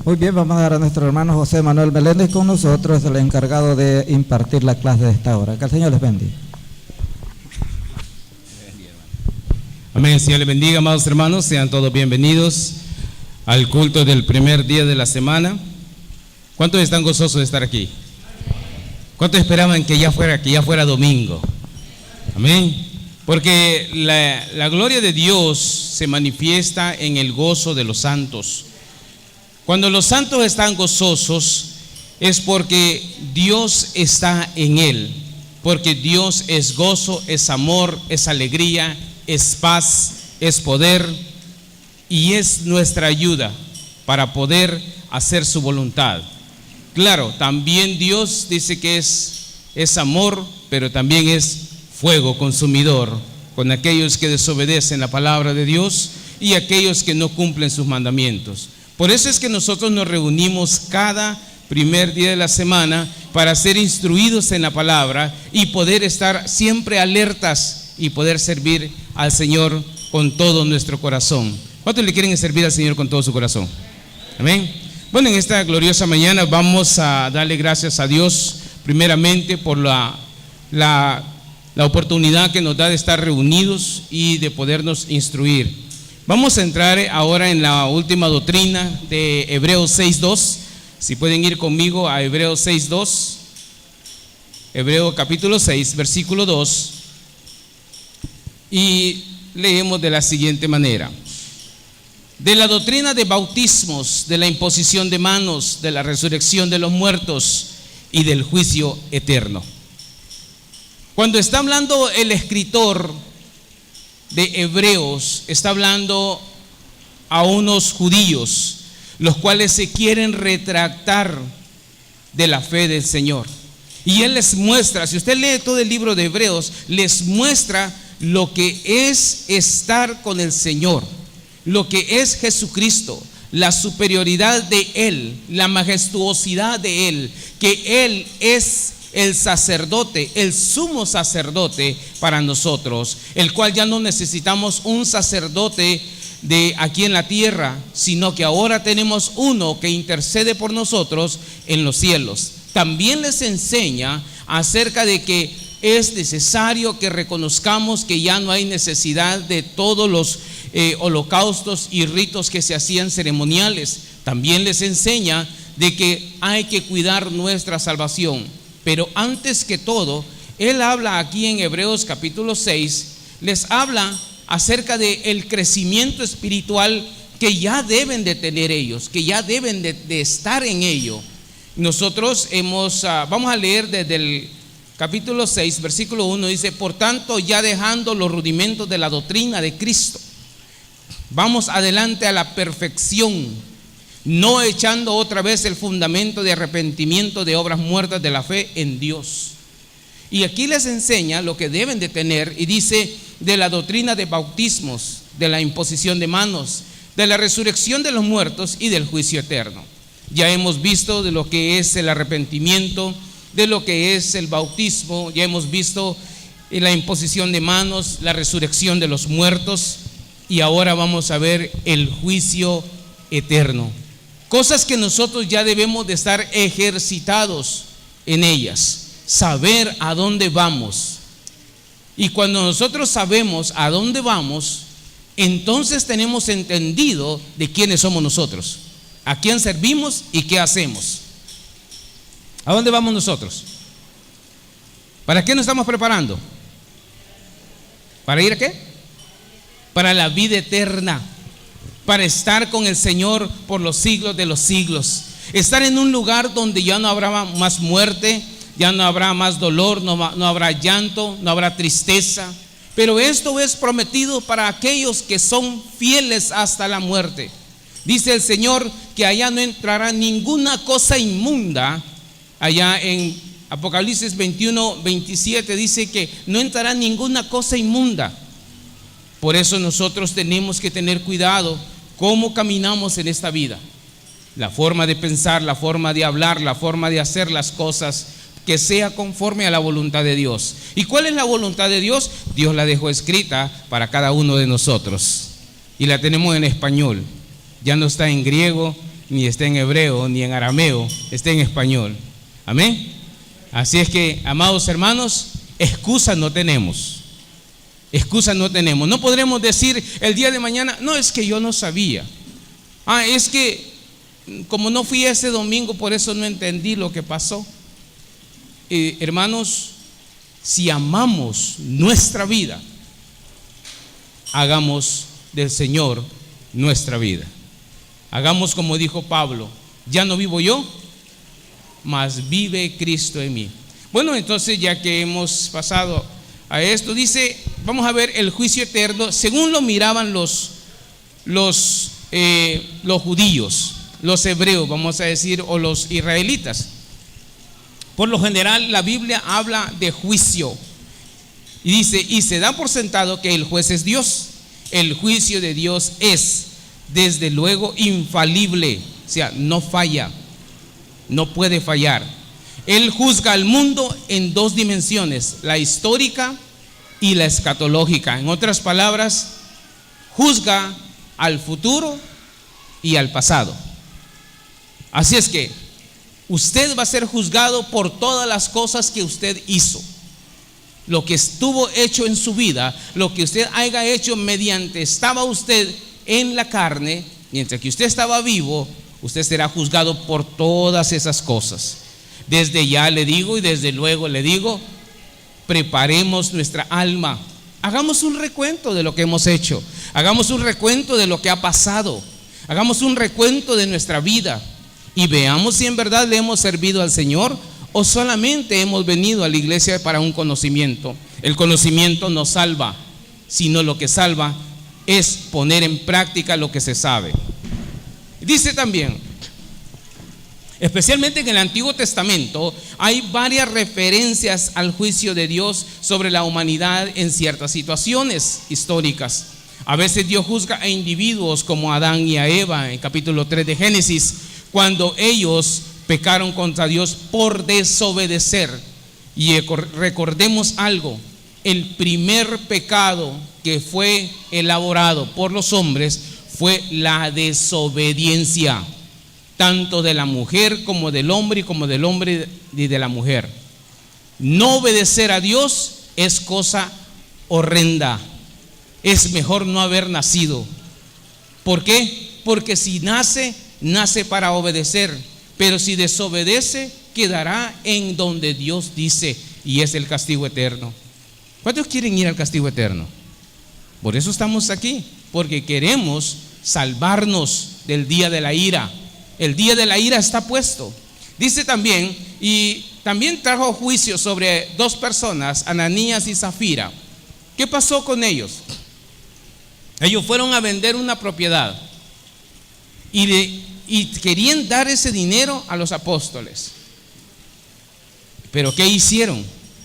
Muy bien, vamos a dar a nuestro hermano José Manuel Meléndez con nosotros, el encargado de impartir la clase de esta hora. Que el Señor les bendiga. Amén. Señor les bendiga, amados hermanos. Sean todos bienvenidos al culto del primer día de la semana. ¿Cuántos están gozosos de estar aquí? ¿Cuántos esperaban que ya fuera domingo? Amén. Porque la gloria de Dios se manifiesta en el gozo de los santos. Cuando los santos están gozosos es porque Dios está en él, porque Dios es gozo, es amor, es alegría, es paz, es poder y es nuestra ayuda para poder hacer su voluntad. Claro, también Dios dice que es amor, pero también es fuego consumidor con aquellos que desobedecen la palabra de Dios y aquellos que no cumplen sus mandamientos. Por eso es que nosotros nos reunimos cada primer día de la semana para ser instruidos en la palabra y poder estar siempre alertas y poder servir al Señor con todo nuestro corazón. ¿Cuántos le quieren servir al Señor con todo su corazón? Amén. Bueno, en esta gloriosa mañana vamos a darle gracias a Dios primeramente por la oportunidad que nos da de estar reunidos y de podernos instruir. Vamos a entrar ahora en la última doctrina de Hebreos 6.2. Si pueden ir conmigo a Hebreos 6.2. Hebreos capítulo 6, versículo 2. Y leemos de la siguiente manera: de la doctrina de bautismos, de la imposición de manos, de la resurrección de los muertos y del juicio eterno. Cuando está hablando el escritor de Hebreos, está hablando a unos judíos, los cuales se quieren retractar de la fe del Señor. Y él les muestra, si usted lee todo el libro de Hebreos, les muestra lo que es estar con el Señor, lo que es Jesucristo, la superioridad de Él, la majestuosidad de Él, que Él es el sacerdote, el sumo sacerdote para nosotros, el cual ya no necesitamos un sacerdote de aquí en la tierra, sino que ahora tenemos uno que intercede por nosotros en los cielos. También les enseña acerca de que es necesario que reconozcamos que ya no hay necesidad de todos los holocaustos y ritos que se hacían ceremoniales. También les enseña de que hay que cuidar nuestra salvación. Pero antes que todo, él habla aquí en Hebreos capítulo 6, les habla acerca del crecimiento espiritual que ya deben de tener ellos, que ya deben de estar en ello. Nosotros vamos a leer desde el capítulo 6, versículo 1, dice: por tanto, ya dejando los rudimentos de la doctrina de Cristo, vamos adelante a la perfección, no echando otra vez el fundamento de arrepentimiento de obras muertas de la fe en Dios. Y aquí les enseña lo que deben de tener, y dice: de la doctrina de bautismos, de la imposición de manos, de la resurrección de los muertos y del juicio eterno. Ya hemos visto de lo que es el arrepentimiento, de lo que es el bautismo, ya hemos visto la imposición de manos, la resurrección de los muertos, y ahora vamos a ver el juicio eterno. Cosas que nosotros ya debemos de estar ejercitados en ellas, saber a dónde vamos. Y cuando nosotros sabemos a dónde vamos, entonces tenemos entendido de quiénes somos nosotros, a quién servimos y qué hacemos. ¿A dónde vamos nosotros? ¿Para qué nos estamos preparando? ¿Para ir a qué? Para la vida eterna, para estar con el Señor por los siglos de los siglos, estar en un lugar donde ya no habrá más muerte, ya no habrá más dolor, no habrá llanto, no habrá tristeza. Pero esto es prometido para aquellos que son fieles hasta la muerte. Dice el Señor que allá no entrará ninguna cosa inmunda. Allá en Apocalipsis 21, 27 dice que no entrará ninguna cosa inmunda. Por eso nosotros tenemos que tener cuidado cómo caminamos en esta vida. La forma de pensar, la forma de hablar, la forma de hacer las cosas, que sea conforme a la voluntad de Dios. ¿Y cuál es la voluntad de Dios? Dios la dejó escrita para cada uno de nosotros y la tenemos en español. Ya no está en griego, ni está en hebreo, ni en arameo, está en español. Amén. Así es que, amados hermanos, excusa no tenemos. Excusa no tenemos. No podremos decir el día de mañana, no, es que yo no sabía. Es que como no fui ese domingo, por eso no entendí lo que pasó. Hermanos, si amamos nuestra vida, hagamos del Señor nuestra vida. Hagamos como dijo Pablo, ya no vivo yo, mas vive Cristo en mí. Bueno, entonces ya que hemos pasado a esto, dice, vamos a ver el juicio eterno, según lo miraban los judíos, los hebreos, vamos a decir, o los israelitas. Por lo general, la Biblia habla de juicio y dice, y se da por sentado que el juez es Dios. El juicio de Dios es, desde luego, infalible, o sea, no falla, no puede fallar. Él juzga al mundo en dos dimensiones, la histórica y la escatológica. En otras palabras, juzga al futuro y al pasado. Así es que usted va a ser juzgado por todas las cosas que usted hizo. Lo que estuvo hecho en su vida, lo que usted haya hecho mediante estaba usted en la carne, mientras que usted estaba vivo, usted será juzgado por todas esas cosas. Desde ya le digo y desde luego le digo, preparemos nuestra alma. Hagamos un recuento de lo que hemos hecho. Hagamos un recuento de lo que ha pasado. Hagamos un recuento de nuestra vida. Y veamos si en verdad le hemos servido al Señor o solamente hemos venido a la iglesia para un conocimiento. El conocimiento no salva, sino lo que salva es poner en práctica lo que se sabe. Dice también, especialmente en el Antiguo Testamento, hay varias referencias al juicio de Dios sobre la humanidad en ciertas situaciones históricas. A veces Dios juzga a individuos como a Adán y a Eva en capítulo 3 de Génesis, cuando ellos pecaron contra Dios por desobedecer. Y recordemos algo, el primer pecado que fue elaborado por los hombres fue la desobediencia, tanto de la mujer como del hombre, y como del hombre y de la mujer. No obedecer a Dios es cosa horrenda. Es mejor no haber nacido. ¿Por qué? Porque si nace para obedecer, pero si desobedece, quedará en donde Dios dice, y es el castigo eterno. ¿Cuántos quieren ir al castigo eterno? Por eso estamos aquí, porque queremos salvarnos del día de la ira. El día de la ira está puesto. Dice también, y también trajo juicio sobre dos personas, Ananías y Zafira. ¿Qué pasó con ellos? Ellos fueron a vender una propiedad y querían dar ese dinero a los apóstoles. Pero ¿qué hicieron?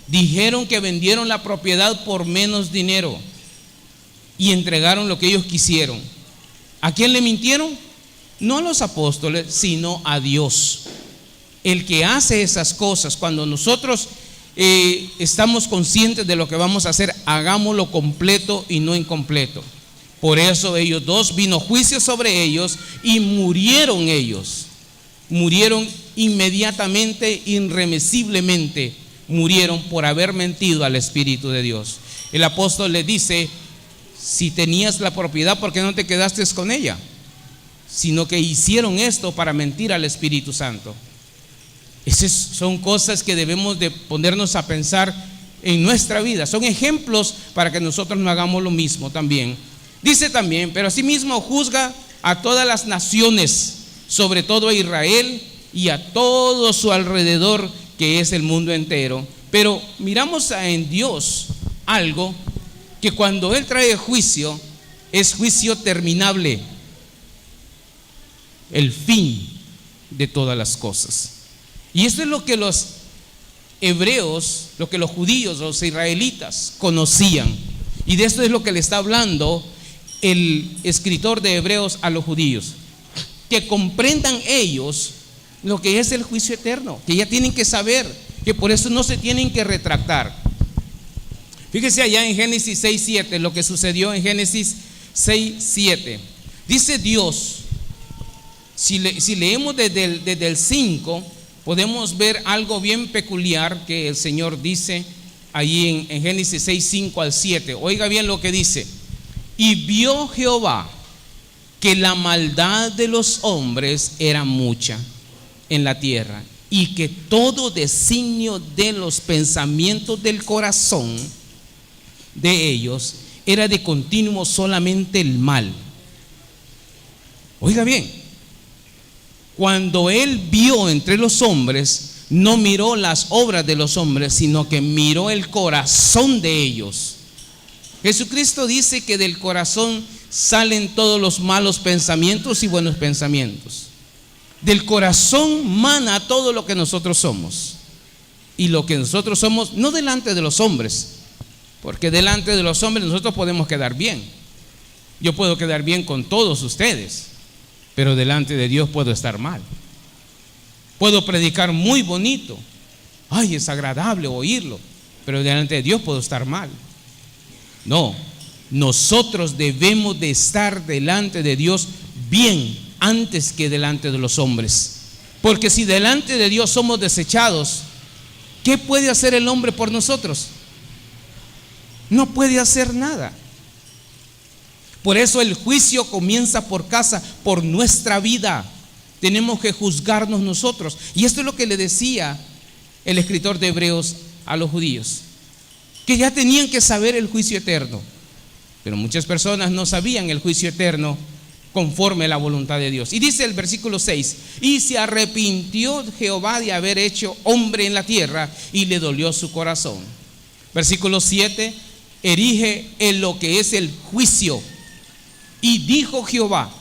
Dijeron que vendieron la propiedad por menos dinero y entregaron lo que ellos quisieron. ¿A quién le mintieron? No a los apóstoles, sino a Dios. El que hace esas cosas, cuando nosotros estamos conscientes de lo que vamos a hacer, hagámoslo completo y no incompleto. Por eso ellos dos, vino juicio sobre ellos y murieron ellos. Murieron inmediatamente, irremisiblemente. Murieron por haber mentido al Espíritu de Dios. El apóstol le dice, si tenías la propiedad, ¿por qué no te quedaste con ella? Sino que hicieron esto para mentir al Espíritu Santo. Esas son cosas que debemos de ponernos a pensar en nuestra vida. Son ejemplos para que nosotros no hagamos lo mismo también. Dice también, pero asimismo juzga a todas las naciones, sobre todo a Israel y a todo su alrededor, que es el mundo entero. Pero miramos en Dios algo que cuando Él trae juicio, es juicio terminable, el fin de todas las cosas. Y esto es lo que los hebreos, lo que los judíos, los israelitas conocían. Y de esto es lo que le está hablando el escritor de Hebreos a los judíos, que comprendan ellos lo que es el juicio eterno, que ya tienen que saber, que por eso no se tienen que retractar. Fíjese allá en Génesis 6:7, lo que sucedió en Génesis 6:7. Dice Dios, Si leemos desde el 5, podemos ver algo bien peculiar que el Señor dice ahí en Génesis 6, 5 al 7. Oiga bien lo que dice: y vio Jehová que la maldad de los hombres era mucha en la tierra, y que todo designio de los pensamientos del corazón de ellos era de continuo solamente el mal. Oiga bien, cuando él vio entre los hombres, no miró las obras de los hombres, sino que miró el corazón de ellos. Jesucristo dice que del corazón salen todos los malos pensamientos y buenos pensamientos. Del corazón mana todo lo que nosotros somos. Y lo que nosotros somos, no delante de los hombres, porque delante de los hombres nosotros podemos quedar bien. Yo puedo quedar bien con todos ustedes, pero delante de Dios puedo estar mal. Puedo predicar muy bonito, ay, es agradable oírlo, pero delante de Dios puedo estar mal. No, nosotros debemos de estar delante de Dios bien antes que delante de los hombres, porque si delante de Dios somos desechados, ¿qué puede hacer el hombre por nosotros? No puede hacer nada. Por eso el juicio comienza por casa, por nuestra vida. Tenemos que juzgarnos nosotros. Y esto es lo que le decía el escritor de Hebreos a los judíos, que ya tenían que saber el juicio eterno. Pero muchas personas no sabían el juicio eterno conforme a la voluntad de Dios. Y dice el versículo 6: y se arrepintió Jehová de haber hecho hombre en la tierra, y le dolió su corazón. Versículo 7: erige en lo que es el juicio. Y dijo Jehová: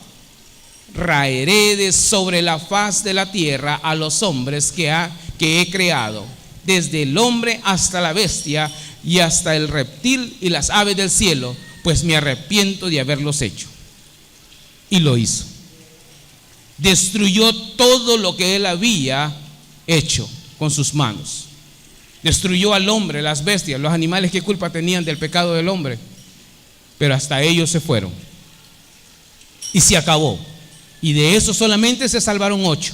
raeré de sobre la faz de la tierra a los hombres que he creado, desde el hombre hasta la bestia y hasta el reptil y las aves del cielo, pues me arrepiento de haberlos hecho. Y lo hizo. Destruyó todo lo que él había hecho con sus manos. Destruyó al hombre, las bestias, los animales. ¿Qué culpa tenían del pecado del hombre? Pero hasta ellos se fueron. Y se acabó. Y de eso solamente se salvaron 8.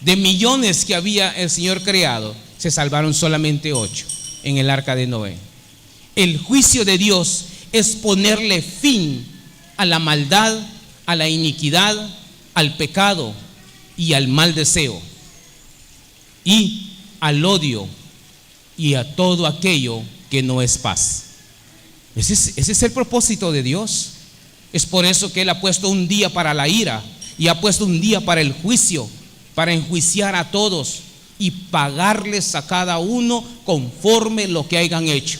De millones que había el Señor creado, se salvaron solamente 8 en el arca de Noé. El juicio de Dios es ponerle fin a la maldad, a la iniquidad, al pecado y al mal deseo, y al odio y a todo aquello que no es paz. Ese es el propósito de Dios. Es por eso que Él ha puesto un día para la ira y ha puesto un día para el juicio, para enjuiciar a todos y pagarles a cada uno conforme lo que hayan hecho.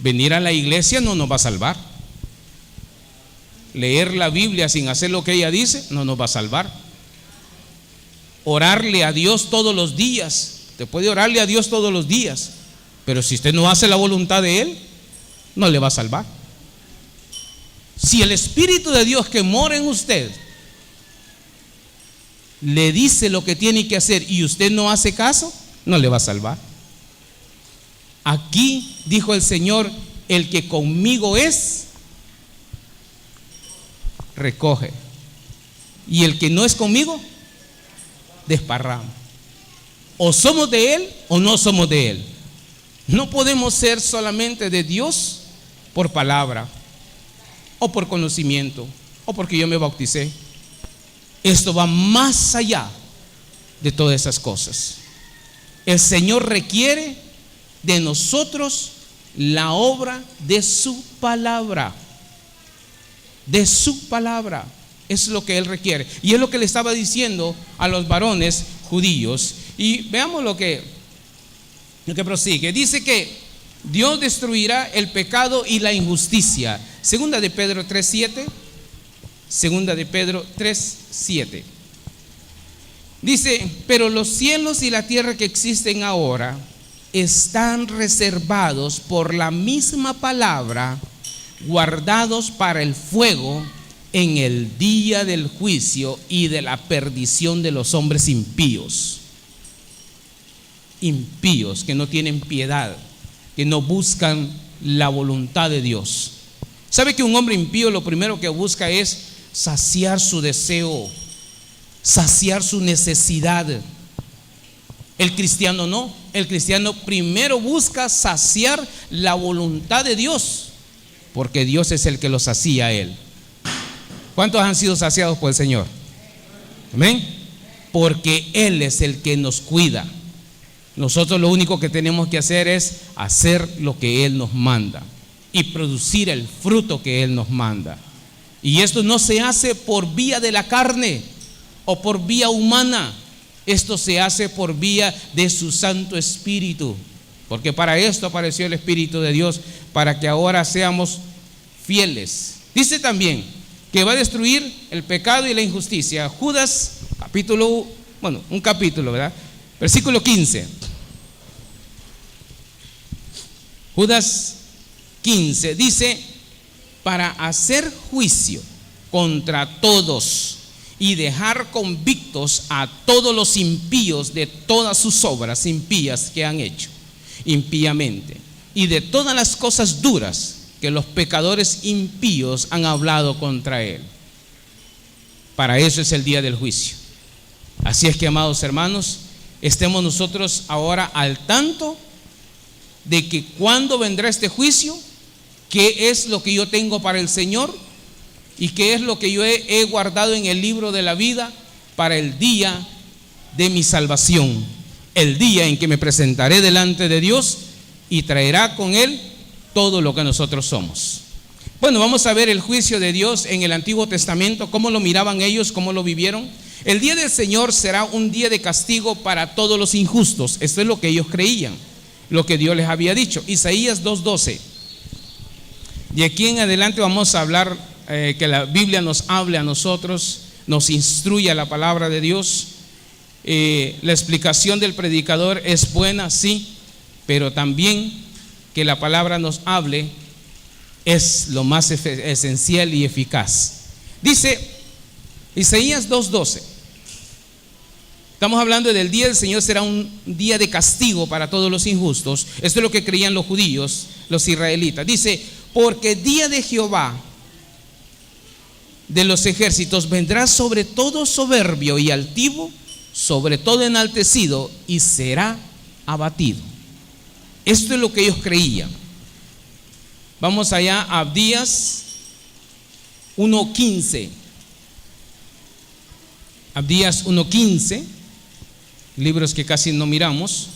Venir a la iglesia no nos va a salvar. Leer la Biblia sin hacer lo que ella dice no nos va a salvar. Orarle a Dios todos los días, usted puede orarle a Dios todos los días, pero si usted no hace la voluntad de Él, no le va a salvar. Si el Espíritu de Dios que mora en usted le dice lo que tiene que hacer y usted no hace caso, no le va a salvar. Aquí dijo el Señor: el que conmigo es, recoge, y el que no es conmigo, desparrama. O somos de Él o no somos de Él. No podemos ser solamente de Dios por palabra, o por conocimiento, o porque yo me bauticé. Esto va más allá de todas esas cosas. El Señor requiere de nosotros la obra de su palabra. De su palabra es lo que Él requiere. Y es lo que le estaba diciendo a los varones judíos. Y veamos lo que prosigue. Dice que Dios destruirá el pecado y la injusticia. Segunda de Pedro 3:7. Segunda de Pedro 3:7. Dice: pero los cielos y la tierra que existen ahora están reservados por la misma palabra, guardados para el fuego en el día del juicio y de la perdición de los hombres impíos. Impíos, que no tienen piedad, que no buscan la voluntad de Dios. ¿Sabe que un hombre impío lo primero que busca es saciar su deseo, saciar su necesidad. El cristiano no. El cristiano primero busca saciar la voluntad de Dios, porque Dios es el que lo sacía a él. ¿Cuántos han sido saciados por el Señor? Amén. Porque Él es el que nos cuida. Nosotros lo único que tenemos que hacer es hacer lo que Él nos manda y producir el fruto que Él nos manda. Y esto no se hace por vía de la carne o por vía humana. Esto se hace por vía de su Santo Espíritu, porque para esto apareció el Espíritu de Dios, para que ahora seamos fieles. Dice también que va a destruir el pecado y la injusticia. Judas, un capítulo, ¿verdad? Versículo 15. Judas 15 dice: para hacer juicio contra todos y dejar convictos a todos los impíos de todas sus obras impías que han hecho impíamente, y de todas las cosas duras que los pecadores impíos han hablado contra él. Para eso es el día del juicio. Así es que, amados hermanos, estemos nosotros ahora al tanto de que cuando vendrá este juicio, qué es lo que yo tengo para el Señor y qué es lo que yo he guardado en el libro de la vida para el día de mi salvación, el día en que me presentaré delante de Dios y traerá con Él todo lo que nosotros somos. Bueno, vamos a ver el juicio de Dios en el Antiguo Testamento, cómo lo miraban ellos, cómo lo vivieron. El día del Señor será un día de castigo para todos los injustos. Esto es lo que ellos creían, lo que Dios les había dicho. Isaías 2:12. Y aquí en adelante vamos a hablar, que la Biblia nos hable a nosotros, nos instruya la palabra de Dios. La explicación del predicador es buena, sí, pero también que la palabra nos hable es lo más esencial y eficaz. Dice Isaías 2:12. Estamos hablando del día del Señor, será un día de castigo para todos los injustos. Esto es lo que creían los judíos, los israelitas. Dice: porque día de Jehová de los ejércitos vendrá sobre todo soberbio y altivo, sobre todo enaltecido, y será abatido. Esto es lo que ellos creían. Vamos allá a Abdías 1:15. Abdías 1:15, libros que casi no miramos,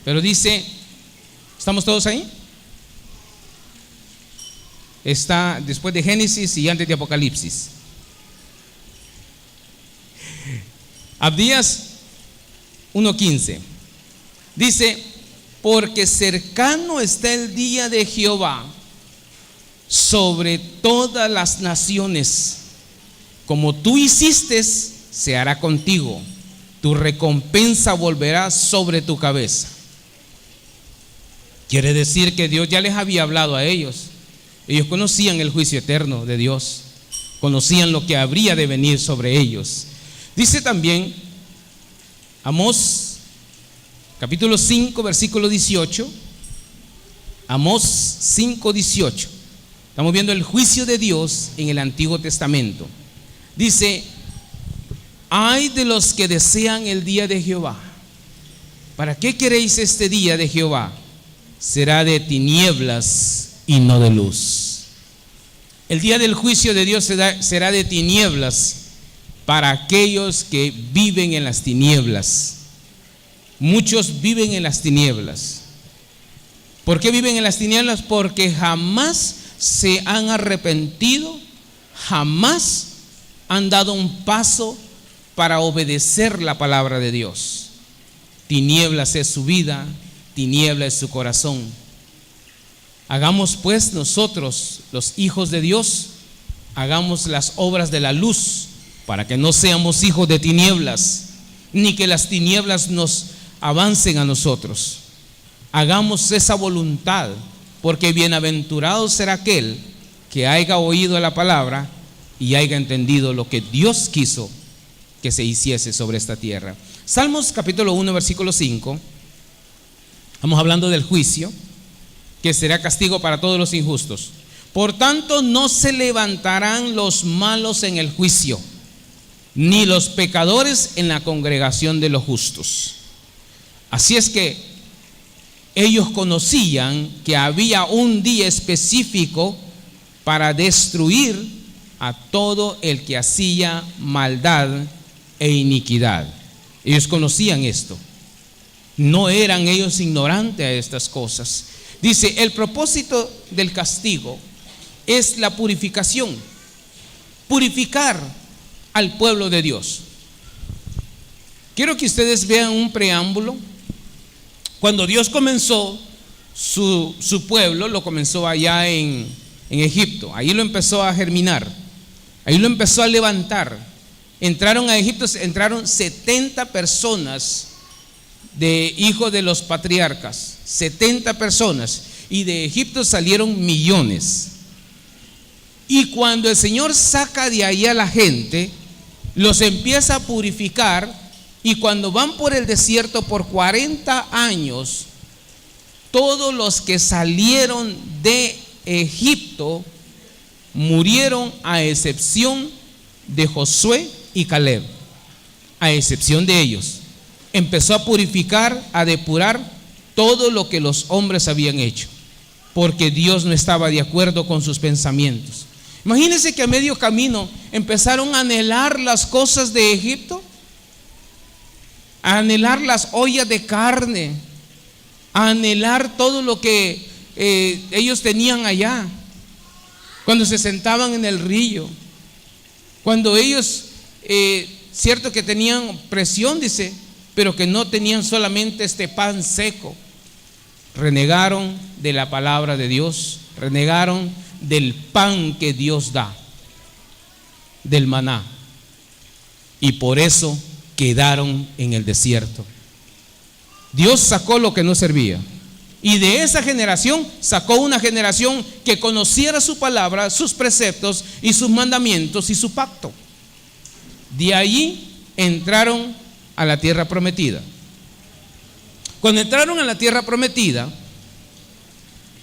pero dice, ¿estamos todos ahí? Está después de Génesis y antes de Apocalipsis. Abdías 1:15 dice: porque cercano está el día de Jehová sobre todas las naciones, como tú hiciste, se hará contigo, tu recompensa volverá sobre tu cabeza. Quiere decir que Dios ya les había hablado a ellos. Ellos conocían el juicio eterno de Dios, conocían lo que habría de venir sobre ellos. Dice también Amós capítulo 5 versículo 18. Amós 5:18. Estamos viendo el juicio de Dios en el Antiguo Testamento. Dice: ay de los que desean el día de Jehová. ¿Para qué queréis este día de Jehová? Será de tinieblas y no de luz. El día del juicio de Dios será de tinieblas para aquellos que viven en las tinieblas. Muchos viven en las tinieblas. ¿Por qué viven en las tinieblas? Porque jamás se han arrepentido, jamás han dado un paso para obedecer la palabra de Dios. Tinieblas es su vida, tiniebla es su corazón. Hagamos pues nosotros, los hijos de Dios, hagamos las obras de la luz, para que no seamos hijos de tinieblas, ni que las tinieblas nos avancen a nosotros. Hagamos esa voluntad, porque bienaventurado será aquel que haya oído la palabra y haya entendido lo que Dios quiso que se hiciese sobre esta tierra. Salmos capítulo 1 versículo 5. Estamos hablando del juicio, que será castigo para todos los injustos. Por tanto, no se levantarán los malos en el juicio, ni los pecadores en la congregación de los justos. Así es que ellos conocían que había un día específico para destruir a todo el que hacía maldad e iniquidad. Ellos conocían esto. No eran ellos ignorantes a estas cosas. Dice, el propósito del castigo es la purificación. Purificar al pueblo de Dios. Quiero que ustedes vean un preámbulo. Cuando Dios comenzó su pueblo, lo comenzó allá en Egipto. Ahí lo empezó a germinar. Ahí lo empezó a levantar. Entraron a Egipto, entraron 70 personas de hijos de los patriarcas. 70 personas. Y de Egipto salieron millones. Y cuando el Señor saca de ahí a la gente, los empieza a purificar. Y cuando van por el desierto por 40 años, todos los que salieron de Egipto murieron, a excepción de Josué y Caleb. A excepción de ellos. Empezó a purificar, a depurar todo lo que los hombres habían hecho, porque Dios no estaba de acuerdo con sus pensamientos. Imagínense que a medio camino empezaron a anhelar las cosas de Egipto, a anhelar las ollas de carne, a anhelar todo lo que ellos tenían allá, cuando se sentaban en el río, cuando ellos, cierto que tenían presión, dice, pero que no tenían solamente este pan seco. Renegaron de la palabra de Dios, renegaron del pan que Dios da, del maná, y por eso quedaron en el desierto. Dios sacó lo que no servía, y de esa generación sacó una generación que conociera su palabra, sus preceptos y sus mandamientos y su pacto. De allí entraron a la tierra prometida. Cuando entraron a la tierra prometida,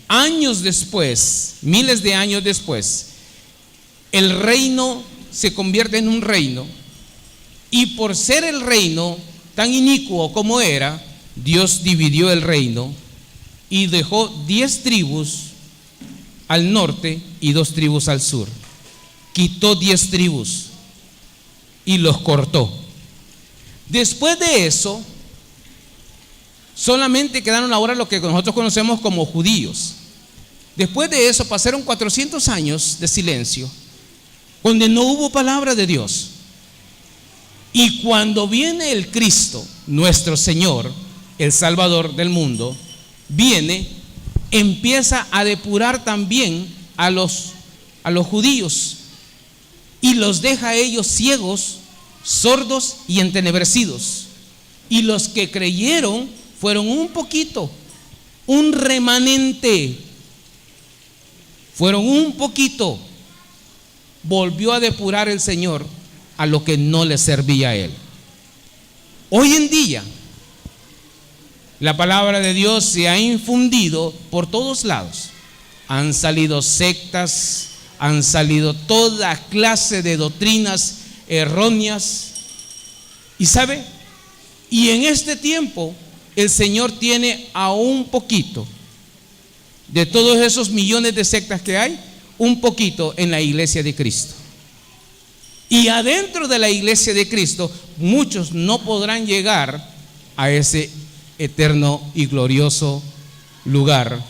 años después, miles de años después, el reino se convierte en un reino, y por ser el reino tan inicuo como era, Dios dividió el reino y dejó 10 tribus al norte y 2 tribus al sur. Quitó 10 tribus y los cortó. Después de eso, solamente quedaron ahora lo que nosotros conocemos como judíos. Después de eso pasaron 400 años de silencio, donde no hubo palabra de Dios. Y cuando viene el Cristo, nuestro Señor, el Salvador del mundo, viene, empieza a depurar también a los judíos, y los deja a ellos ciegos, sordos y entenebrecidos. Y los que creyeron fueron un poquito, un remanente. Fueron un poquito. Volvió a depurar el Señor a lo que no le servía a él. Hoy en día, la palabra de Dios se ha infundido por todos lados. Han salido sectas, han salido toda clase de doctrinas erróneas. Y sabe, y en este tiempo el Señor tiene a un poquito de todos esos millones de sectas que hay, un poquito en la iglesia de Cristo. Y adentro de la iglesia de Cristo, muchos no podrán llegar a ese eterno y glorioso lugar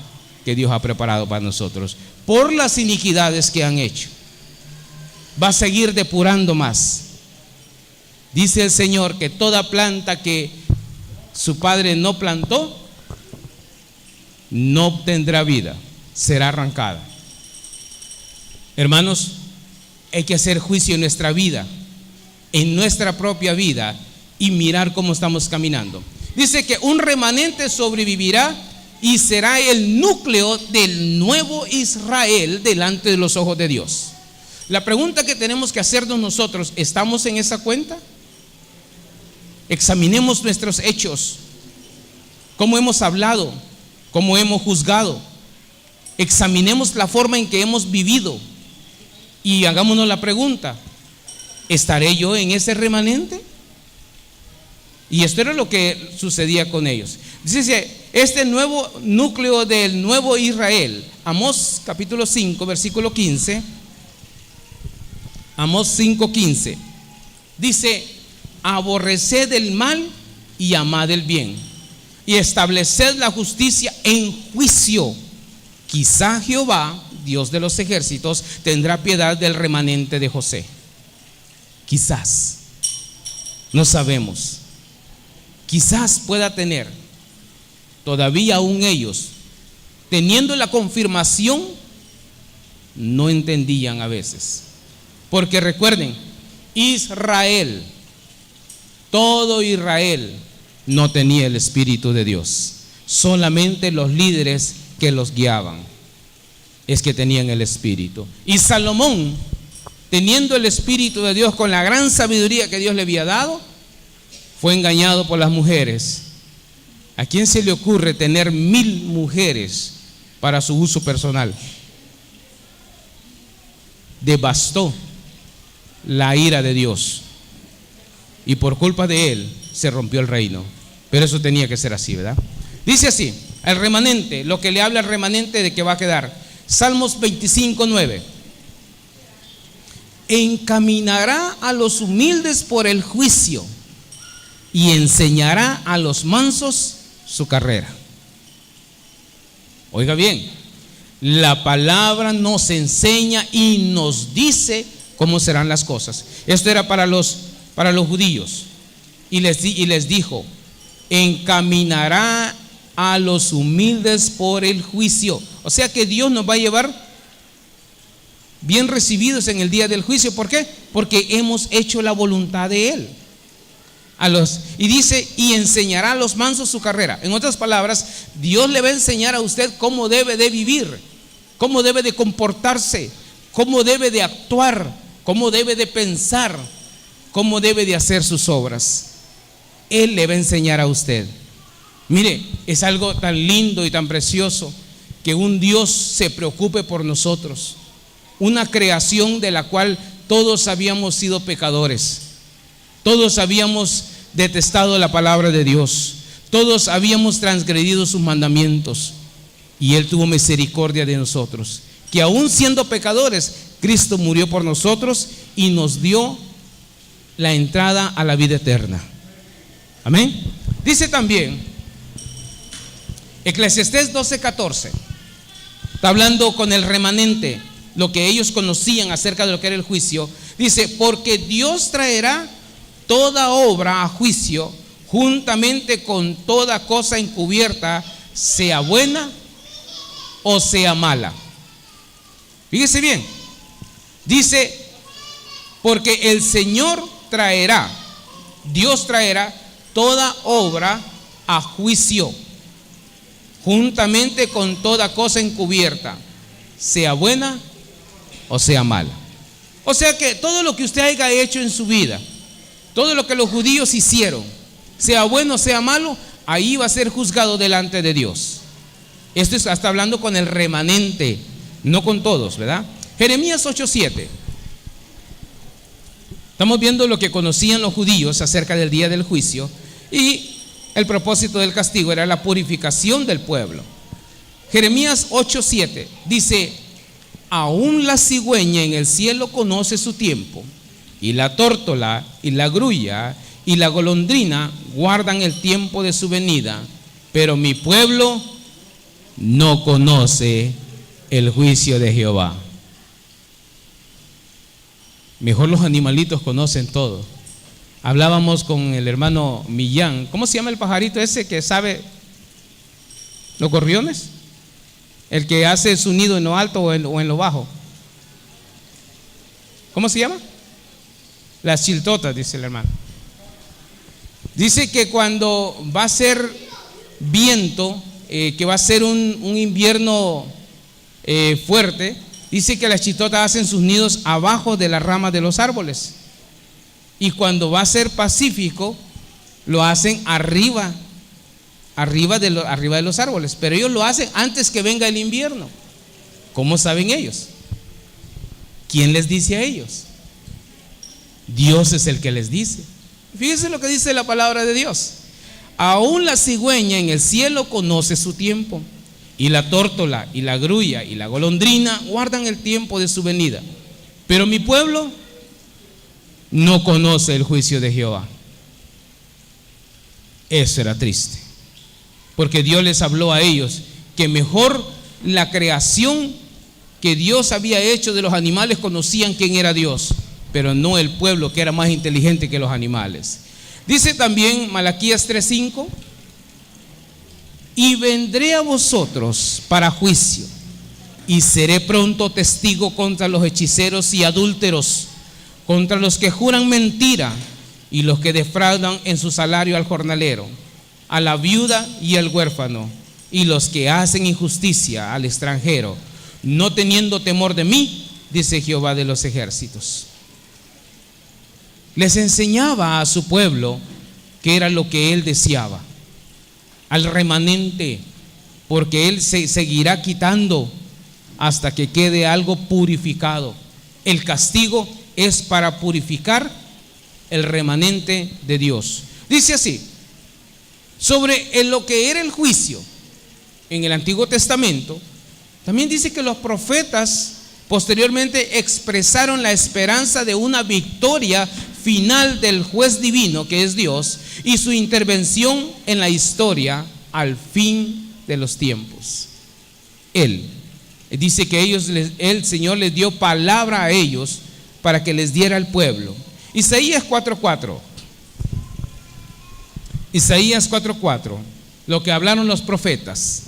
que Dios ha preparado para nosotros, por las iniquidades que han hecho. Va a seguir depurando más. Dice el Señor que toda planta que su padre no plantó no obtendrá vida, será arrancada. Hermanos, hay que hacer juicio en nuestra vida, en nuestra propia vida, y mirar cómo estamos caminando. Dice que un remanente sobrevivirá y será el núcleo del nuevo Israel delante de los ojos de Dios. La pregunta que tenemos que hacernos nosotros: ¿estamos en esa cuenta? Examinemos nuestros hechos, cómo hemos hablado, cómo hemos juzgado, examinemos la forma en que hemos vivido y hagámonos la pregunta: ¿estaré yo en ese remanente? Y esto era lo que sucedía con ellos. Dice, este nuevo núcleo del nuevo Israel, Amós capítulo 5, versículo 15, Amós 5:15, dice: aborreced el mal y amad el bien, y estableced la justicia en juicio. Quizá Jehová, Dios de los ejércitos, tendrá piedad del remanente de José. Quizás, no sabemos. Quizás pueda tener. Todavía aún ellos, teniendo la confirmación, no entendían a veces. Porque recuerden, Israel, todo Israel no tenía el Espíritu de Dios. Solamente los líderes que los guiaban es que tenían el Espíritu. Y Salomón, teniendo el Espíritu de Dios con la gran sabiduría que Dios le había dado, fue engañado por las mujeres. ¿A quién se le ocurre tener 1000 mujeres para su uso personal? Devastó la ira de Dios y por culpa de él se rompió el reino. Pero eso tenía que ser así, ¿verdad? Dice así, el remanente, lo que le habla al remanente de que va a quedar. Salmos 25:9. Encaminará a los humildes por el juicio y enseñará a los mansos su carrera. Oiga bien, la palabra nos enseña y nos dice cómo serán las cosas. Esto era para los judíos. Y les dijo: encaminará a los humildes por el juicio. O sea que Dios nos va a llevar bien recibidos en el día del juicio. ¿Por qué? Porque hemos hecho la voluntad de Él. Y dice: y enseñará a los mansos su carrera. En otras palabras, Dios le va a enseñar a usted cómo debe de vivir, cómo debe de comportarse, cómo debe de actuar, cómo debe de pensar, cómo debe de hacer sus obras. Él le va a enseñar a usted. Mire, es algo tan lindo y tan precioso que un Dios se preocupe por nosotros. Una creación de la cual todos habíamos sido pecadores. Todos habíamos detestado la palabra de Dios. Todos habíamos transgredido sus mandamientos. Y Él tuvo misericordia de nosotros. Que aún siendo pecadores, Cristo murió por nosotros y nos dio la entrada a la vida eterna. Amén. Dice también Eclesiastés 12:14. Está hablando con el remanente, lo que ellos conocían acerca de lo que era el juicio. Dice: porque Dios traerá toda obra a juicio, juntamente con toda cosa encubierta, sea buena o sea mala. Fíjese bien. Dice: porque el Señor traerá, Dios traerá toda obra a juicio, juntamente con toda cosa encubierta, sea buena o sea mala. O sea que todo lo que usted haya hecho en su vida, todo lo que los judíos hicieron, sea bueno o sea malo, ahí va a ser juzgado delante de Dios. Esto está hablando con el remanente, no con todos, ¿verdad? Jeremías 8:7. Estamos viendo lo que conocían los judíos acerca del día del juicio, y el propósito del castigo era la purificación del pueblo. Jeremías 8:7 dice: aún la cigüeña en el cielo conoce su tiempo, y la tórtola y la grulla y la golondrina guardan el tiempo de su venida, pero mi pueblo no conoce el juicio de Jehová. Mejor los animalitos conocen todo. Hablábamos con el hermano Millán. ¿Cómo se llama el pajarito ese que sabe? ¿Los gorriones? El que hace su nido en lo alto o en lo bajo. ¿Cómo se llama? Las chiltotas, dice el hermano. Dice que cuando va a ser viento, que va a ser un invierno fuerte, dice que las chiltotas hacen sus nidos abajo de las ramas de los árboles. Y cuando va a ser pacífico, lo hacen arriba de los árboles. Pero ellos lo hacen antes que venga el invierno. ¿Cómo saben ellos? ¿Quién les dice a ellos? Dios es el que les dice. Fíjense lo que dice la palabra de Dios. Aún la cigüeña en el cielo conoce su tiempo, y la tórtola y la grulla y la golondrina guardan el tiempo de su venida, pero mi pueblo no conoce el juicio de Jehová. Eso era triste, porque Dios les habló a ellos que mejor la creación que Dios había hecho de los animales conocían quién era Dios, pero no el pueblo, que era más inteligente que los animales. Dice también Malaquías 3:5: y vendré a vosotros para juicio, y seré pronto testigo contra los hechiceros y adúlteros, contra los que juran mentira y los que defraudan en su salario al jornalero, a la viuda y al huérfano, y los que hacen injusticia al extranjero, no teniendo temor de mí, dice Jehová de los ejércitos. Les enseñaba a su pueblo que era lo que él deseaba, al remanente, porque él se seguirá quitando hasta que quede algo purificado. El castigo es para purificar el remanente de Dios. Dice así, sobre lo que era el juicio en el Antiguo Testamento, también dice que los profetas posteriormente expresaron la esperanza de una victoria final del juez divino, que es Dios, y su intervención en la historia al fin de los tiempos. Él dice que el Señor les dio palabra a ellos para que les diera al pueblo. Isaías 4:4. Isaías 4:4, lo que hablaron los profetas.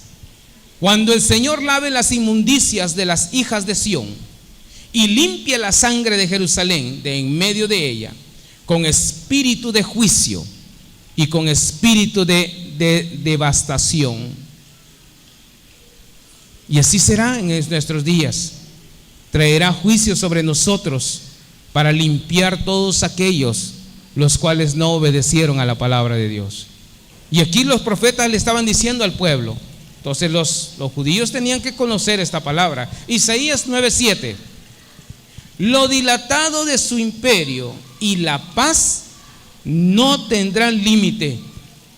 Cuando el Señor lave las inmundicias de las hijas de Sión y limpie la sangre de Jerusalén de en medio de ella, con espíritu de juicio y con espíritu de devastación. Y así será en nuestros días. Traerá juicio sobre nosotros para limpiar todos aquellos los cuales no obedecieron a la palabra de Dios. Y aquí los profetas le estaban diciendo al pueblo. Entonces los judíos tenían que conocer esta palabra. Isaías 9:7: lo dilatado de su imperio y la paz no tendrán límite,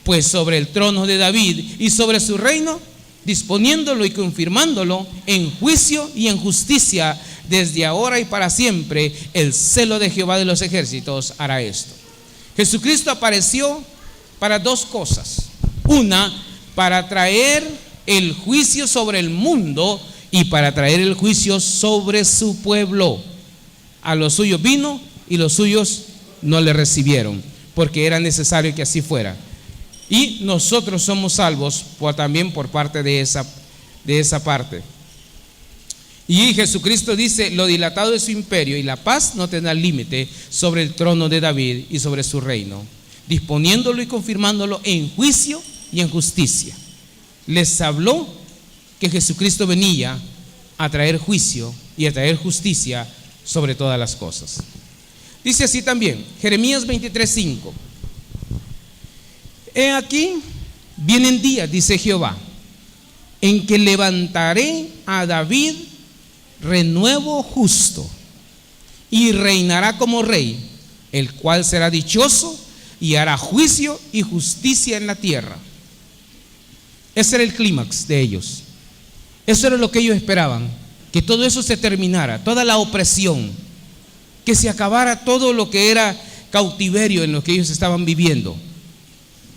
pues sobre el trono de David y sobre su reino, disponiéndolo y confirmándolo en juicio y en justicia, desde ahora y para siempre, el celo de Jehová de los ejércitos hará esto. Jesucristo apareció para dos cosas. Una, para traer el juicio sobre el mundo y para traer el juicio sobre su pueblo. A los suyos vino y los suyos no le recibieron, porque era necesario que así fuera. Y nosotros somos salvos también por parte de esa parte. Y Jesucristo dice: lo dilatado de su imperio y la paz no tendrá límite sobre el trono de David y sobre su reino, disponiéndolo y confirmándolo en juicio y en justicia. Les habló que Jesucristo venía a traer juicio y a traer justicia sobre todas las cosas. Dice así también Jeremías 23:5: he aquí, vienen días, dice Jehová, en que levantaré a David renuevo justo, y reinará como rey, el cual será dichoso y hará juicio y justicia en la tierra. Ese era el clímax de ellos. Eso era lo que ellos esperaban, que todo eso se terminara, toda la opresión, que se acabara todo lo que era cautiverio en lo que ellos estaban viviendo.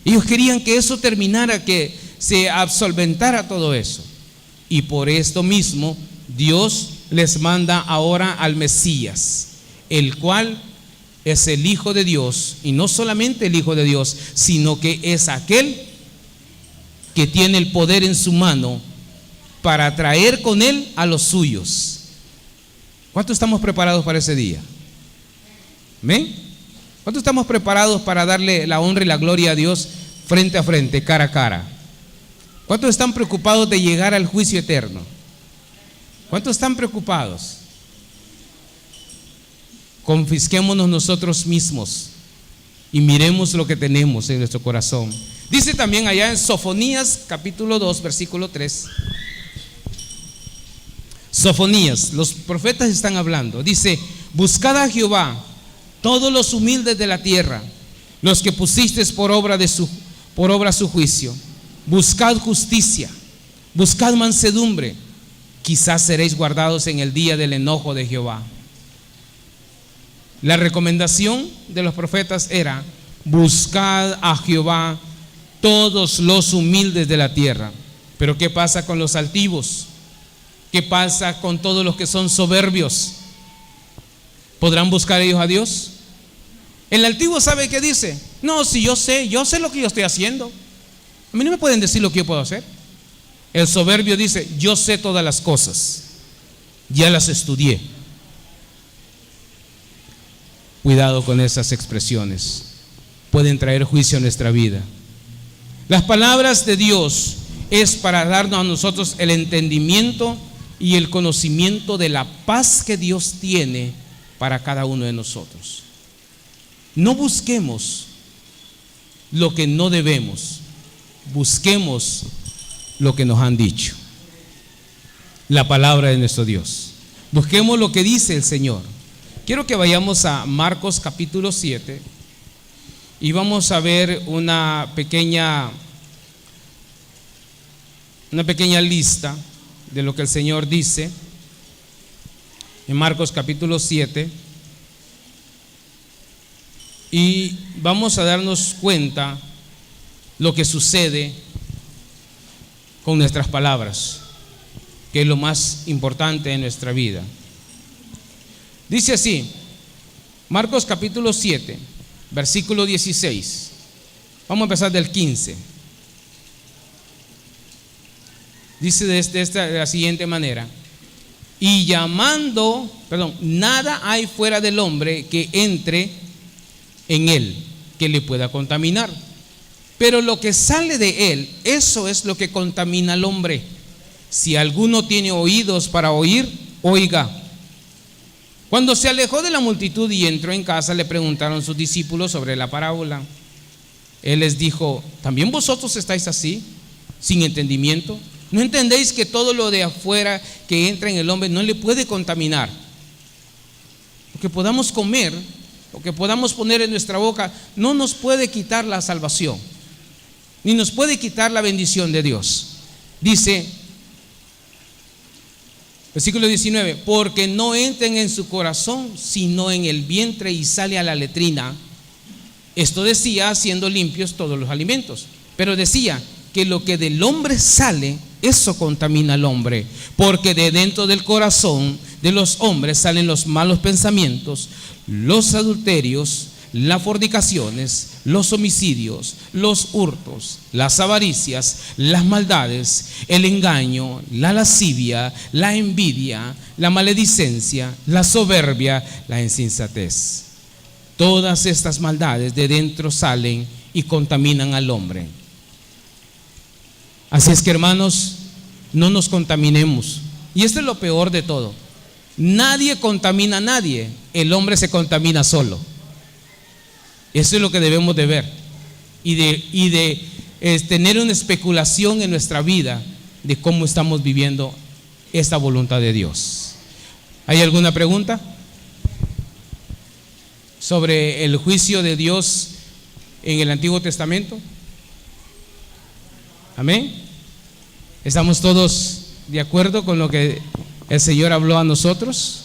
Ellos querían que eso terminara, que se absolventara todo eso. Y por esto mismo Dios les manda ahora al Mesías, el cual es el Hijo de Dios, y no solamente el Hijo de Dios, sino que es aquel que tiene el poder en su mano para traer con él a los suyos. ¿Cuántos estamos preparados para ese día? ¿Amén? ¿Cuántos estamos preparados para darle la honra y la gloria a Dios frente a frente, cara a cara? ¿Cuántos están preocupados de llegar al juicio eterno? ¿Cuántos están preocupados? Confisquémonos nosotros mismos y miremos lo que tenemos en nuestro corazón. Dice también allá en Sofonías capítulo 2 versículo 3: Sofonías, los profetas están hablando. Dice: buscad a Jehová, todos los humildes de la tierra, los que pusisteis por obra su juicio. Buscad justicia, buscad mansedumbre, quizás seréis guardados en el día del enojo de Jehová. La recomendación de los profetas era: buscad a Jehová todos los humildes de la tierra. Pero ¿qué pasa con los altivos? ¿Qué pasa con todos los que son soberbios? ¿Podrán buscar ellos a Dios? El altivo sabe qué dice: no, si yo sé lo que yo estoy haciendo, a mí no me pueden decir lo que yo puedo hacer. El soberbio dice: yo sé todas las cosas, ya las estudié. Cuidado con esas expresiones, pueden traer juicio a nuestra vida. Las palabras de Dios es para darnos a nosotros el entendimiento y el conocimiento de la paz que Dios tiene para cada uno de nosotros. No busquemos lo que no debemos, busquemos lo que nos han dicho, la palabra de nuestro Dios. Busquemos lo que dice el Señor. Quiero que vayamos a Marcos capítulo 7 y vamos a ver una pequeña lista de lo que el Señor dice en Marcos capítulo 7, y vamos a darnos cuenta lo que sucede con nuestras palabras, que es lo más importante en nuestra vida. Dice así, Marcos capítulo 7, versículo 16. Vamos a empezar del 15. Dice de la siguiente manera: y nada hay fuera del hombre que entre en él, que le pueda contaminar. Pero lo que sale de él, eso es lo que contamina al hombre. Si alguno tiene oídos para oír, oiga. Cuando se alejó de la multitud y entró en casa, le preguntaron sus discípulos sobre la parábola. Él les dijo: ¿también vosotros estáis así, sin entendimiento? ¿No entendéis que todo lo de afuera que entra en el hombre no le puede contaminar? Lo que podamos comer, lo que podamos poner en nuestra boca, no nos puede quitar la salvación, ni nos puede quitar la bendición de Dios. Dice, versículo 19: porque no entren en su corazón, sino en el vientre y sale a la letrina. Esto decía haciendo limpios todos los alimentos. Pero decía que lo que del hombre sale, eso contamina al hombre, porque de dentro del corazón de los hombres salen los malos pensamientos, los adulterios, las fornicaciones, los homicidios, los hurtos, las avaricias, las maldades, el engaño, la lascivia, la envidia, la maledicencia, la soberbia, la insensatez. Todas estas maldades de dentro salen y contaminan al hombre. Así es que, hermanos, no nos contaminemos. Y esto es lo peor de todo: nadie contamina a nadie, el hombre se contamina solo. Eso es lo que debemos de ver y de tener una especulación en nuestra vida de cómo estamos viviendo esta voluntad de Dios. ¿Hay alguna pregunta sobre el juicio de Dios en el Antiguo Testamento? Amén. ¿Estamos todos de acuerdo con lo que el Señor habló a nosotros?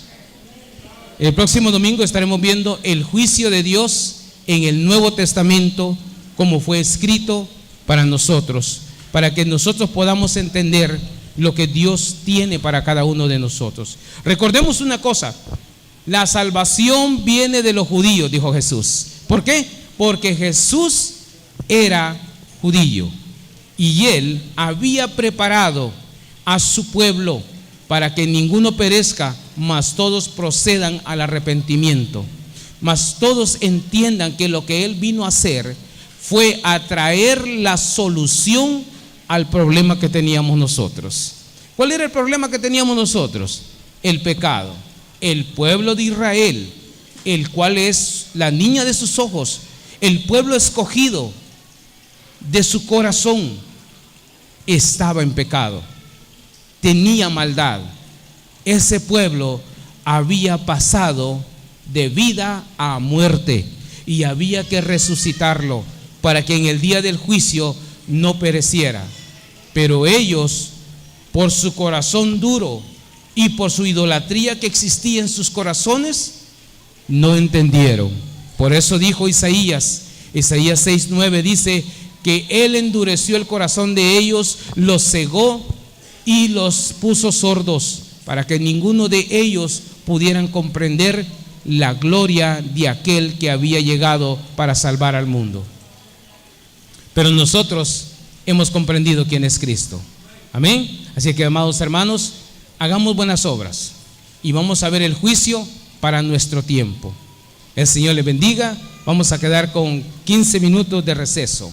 El próximo domingo estaremos viendo el juicio de Dios en el Nuevo Testamento, como fue escrito para nosotros, para que nosotros podamos entender lo que Dios tiene para cada uno de nosotros. Recordemos una cosa: la salvación viene de los judíos, dijo Jesús. ¿Por qué? Porque Jesús era judío y Él había preparado a su pueblo para que ninguno perezca, mas todos procedan al arrepentimiento. Mas todos entiendan que lo que Él vino a hacer fue a traer la solución al problema que teníamos nosotros. ¿Cuál era el problema que teníamos nosotros? El pecado. El pueblo de Israel, el cual es la niña de sus ojos, el pueblo escogido de su corazón, estaba en pecado, tenía maldad, ese pueblo había pasado de vida a muerte y había que resucitarlo para que en el día del juicio no pereciera. Pero ellos, por su corazón duro y por su idolatría que existía en sus corazones, no entendieron. Por eso dijo Isaías 6:9, dice que Él endureció el corazón de ellos, los cegó y los puso sordos, para que ninguno de ellos pudieran comprender la gloria de aquel que había llegado para salvar al mundo. Pero nosotros hemos comprendido quién es Cristo. Amén. Así que, amados hermanos, hagamos buenas obras y vamos a ver el juicio para nuestro tiempo. El Señor les bendiga. Vamos a quedar con 15 minutos de receso.